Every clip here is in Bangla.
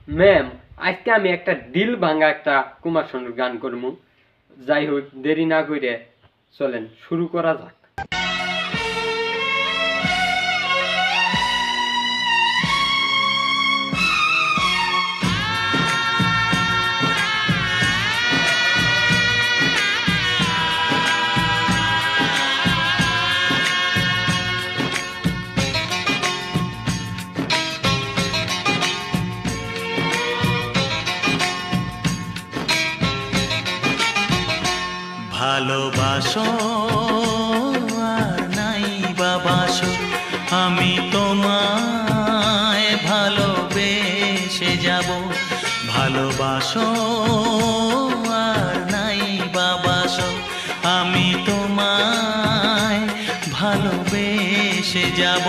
ম্যাম, আজকে আমি একটা দিল ভাঙা একটা কুমার শানুর গান করবো। যাই হোক, দেরি না করে চলেন শুরু করা যাক। ভালোবাসো আর নাই বাবাসো, আমি তোমায় ভালোবেসে যাব। ভালোবাসো আর নাই বাবাসো, আমি তোমায় ভালোবেসে যাব।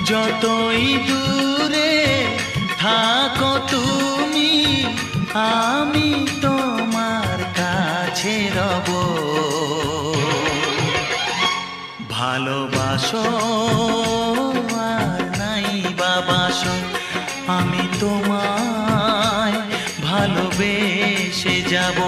যতই দূরে থাকো তুমি, আমি তোমার কাছে রব। ভালোবাসো আর নাই বাবাসো, আমি তোমায় ভালোবেসে যাব।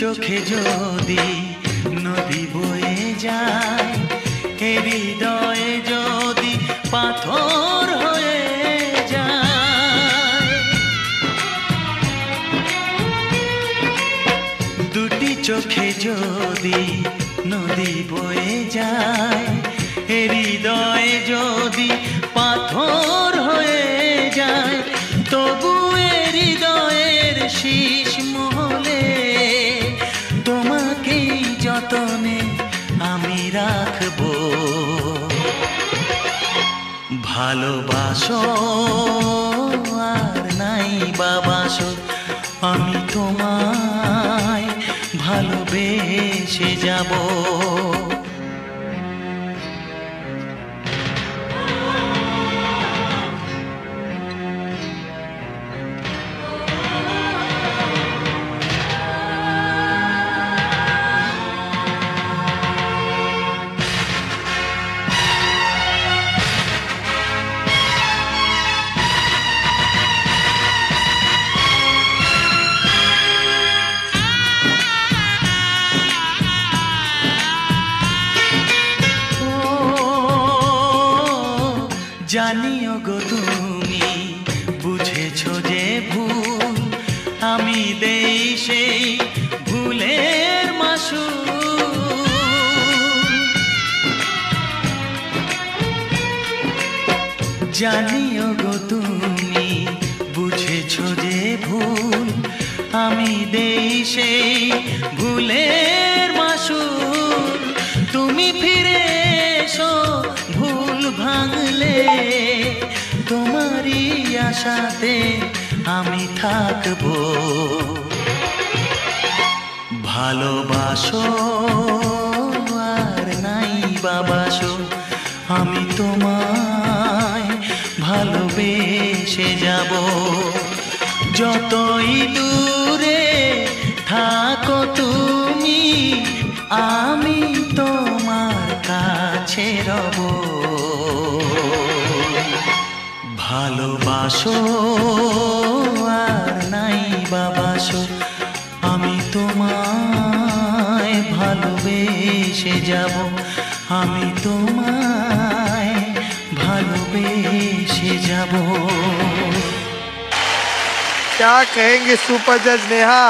চোখে যদি নদী বয়ে যায়, হৃদয়ে যদি পাথর হয়ে যায়। দুটি চোখে যদি নদী বয়ে যায়, হৃদয়ে যদি পাথর হয়ে যায়, তবু হৃদয়ের শীষ মহলে তোমাকেই যতনে আমি রাখবো। ভালোবাসো আর নাই বাবাসো, আমি তোমায় ভালোবেসে যাব। জানিও গো তুমি বুঝেছো যে ভুল, আমি দেই সেই ভুলের মাসুল। জানিও গো তুমি বুঝেছো যে ভুল, আমি দেই সেই ভুলের মাসুল। তুমি ফিরে এসো ভুল ভাঙলে, তোমারই আশাতে আমি থাকবো। ভালোবাসো আর নাই বাবাসো, আমি তোমায় ভালোবেসে যাব। যতই দূরে থাকো তুমি, আমি তোমার কাছে রব। ভালোবাসো আর নাই বাবাসো, আমি তোমায় ভালোবেসে যাব। আমি তোমায় ভালোবেসে যাব। क्या कहेंगे सुपर जज नेहा।